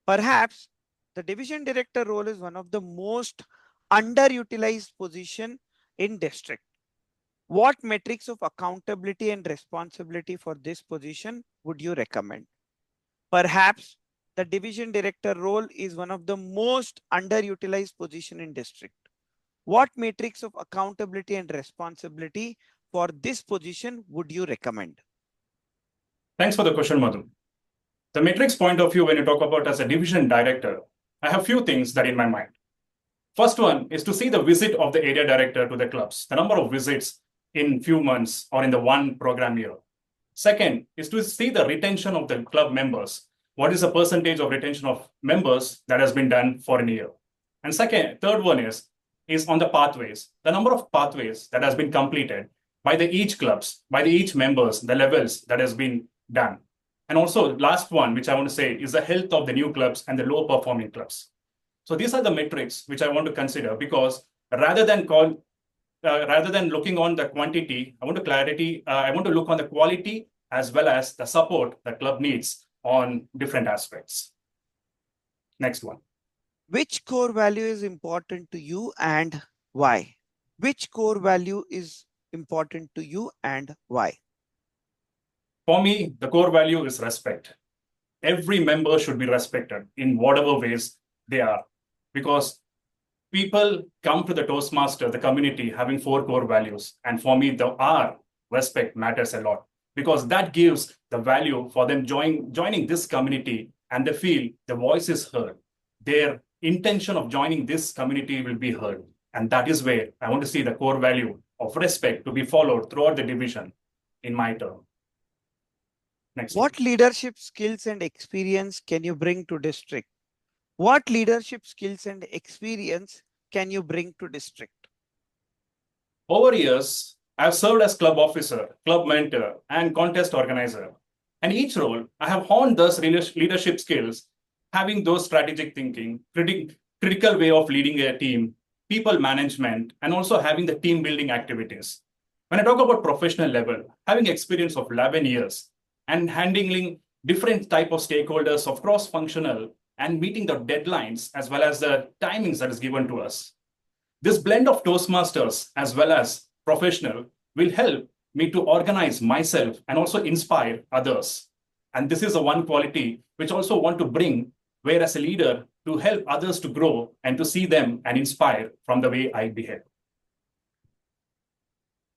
Perhaps the division director role is one of the most underutilized position in district. What metrics of accountability and responsibility for this position would you recommend? Perhaps the division director role is one of the most underutilized position in district. What matrix of accountability and responsibility for this position would you recommend? Thanks for the question, Madhu. The matrix point of view, when you talk about as a division director, I have few things that in my mind. First one is to see the visit of the area director to the clubs, the number of visits in few months or in the one program year. Second is to see the retention of the club members. What is the percentage of retention of members that has been done for a year? And third one is on the pathways, the number of pathways that has been completed by the each clubs, by the each members, the levels that has been done. And also last one, which I want to say is the health of the new clubs and the low performing clubs. So these are the metrics which I want to consider, because rather than looking on the quantity, I want to look on the quality as well as the support the club needs on different aspects. Next one. Which core value is important to you and why? Which core value is important to you and why? For me, the core value is respect. Every member should be respected in whatever ways they are, because people come to the Toastmaster, the community, having 4 core values. And for me, our respect matters a lot, because that gives the value for them joining this community, and they feel the voice is heard. Their intention of joining this community will be heard. And that is where I want to see the core value of respect to be followed throughout the division in my term. Next. What leadership skills and experience can you bring to district? What leadership skills and experience can you bring to district? Over years, I've served as club officer, club mentor, and contest organizer. And each role, I have honed those leadership skills, having those strategic thinking, critical way of leading a team, people management, and also having the team building activities. When I talk about professional level, having experience of 11 years and handling different type of stakeholders of cross-functional and meeting the deadlines as well as the timings that is given to us. This blend of Toastmasters as well as professional will help me to organize myself and also inspire others. And this is the one quality which also want to bring, where as a leader, to help others to grow and to see them and inspire from the way I behave.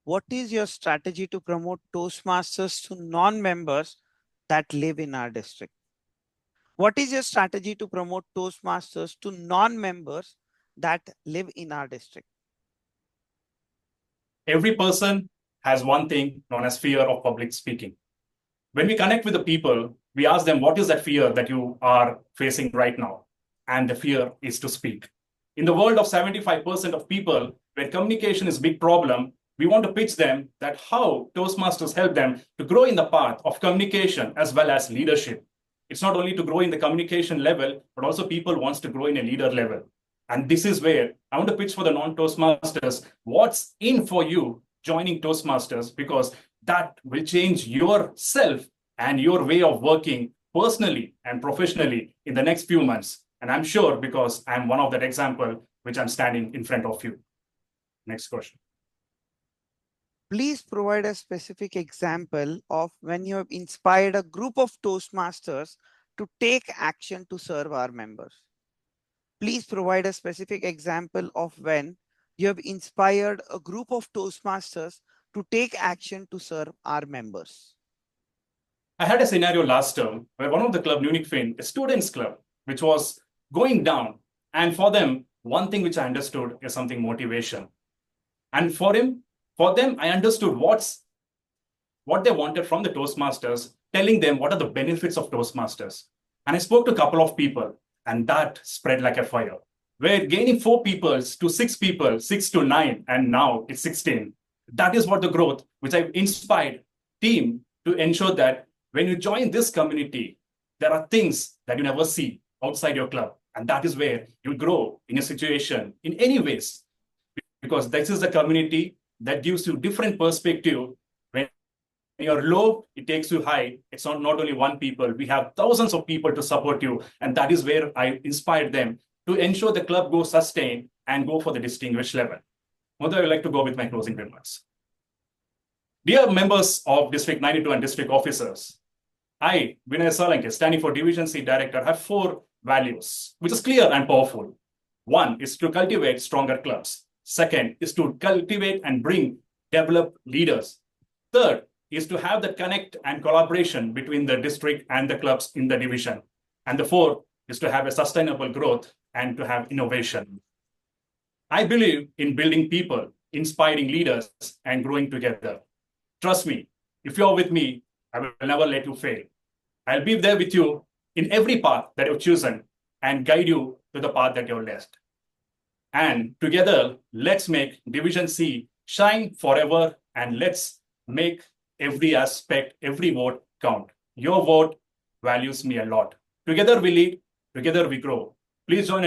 What is your strategy to promote Toastmasters to non-members that live in our district? What is your strategy to promote Toastmasters to non-members that live in our district? Every person has one thing known as fear of public speaking. When we connect with the people, we ask them, what is that fear that you are facing right now? And the fear is to speak. In the world of 75% of people, where communication is a big problem, we want to pitch them that how Toastmasters help them to grow in the path of communication as well as leadership. It's not only to grow in the communication level, but also people wants to grow in a leader level. And this is where I want to pitch for the non-Toastmasters, what's in for you joining Toastmasters, because that will change yourself and your way of working personally and professionally in the next few months. And I'm sure, because I'm one of that example, which I'm standing in front of you. Next question. Please provide a specific example of when you have inspired a group of Toastmasters to take action to serve our members. Please provide a specific example of when you have inspired a group of Toastmasters to take action to serve our members. I had a scenario last term where one of the club, Munich Fin, a students club, which was going down. And for them, one thing which I understood is something motivation. And for them, I understood what they wanted from the Toastmasters, telling them what are the benefits of Toastmasters. And I spoke to a couple of people, and that spread like a fire. We're gaining 4 people to 6 people, 6 to 9, and now it's 16. That is what the growth, which I've inspired team to ensure that when you join this community, there are things that you never see outside your club. And that is where you grow in a situation in any ways, because this is a community that gives you different perspective when you're low, it takes you high. It's not only one people. We have thousands of people to support you. And that is where I inspired them to ensure the club goes sustain and go for the distinguished level. Mother, I would like to go with my closing remarks. Dear members of District 92 and district officers, I, Vinay Salankey, standing for Division C Director, have 4 values, which is clear and powerful. One is to cultivate stronger clubs. Second is to cultivate and develop leaders. Third is to have the connect and collaboration between the district and the clubs in the division. And the fourth is to have a sustainable growth and to have innovation. I believe in building people, inspiring leaders, and growing together. Trust me, if you're with me, I will never let you fail. I'll be there with you in every path that you've chosen and guide you to the path that you're left. And together, let's make Division C shine forever, and let's make every aspect, every vote count. Your vote values me a lot. Together we lead, together we grow. Please join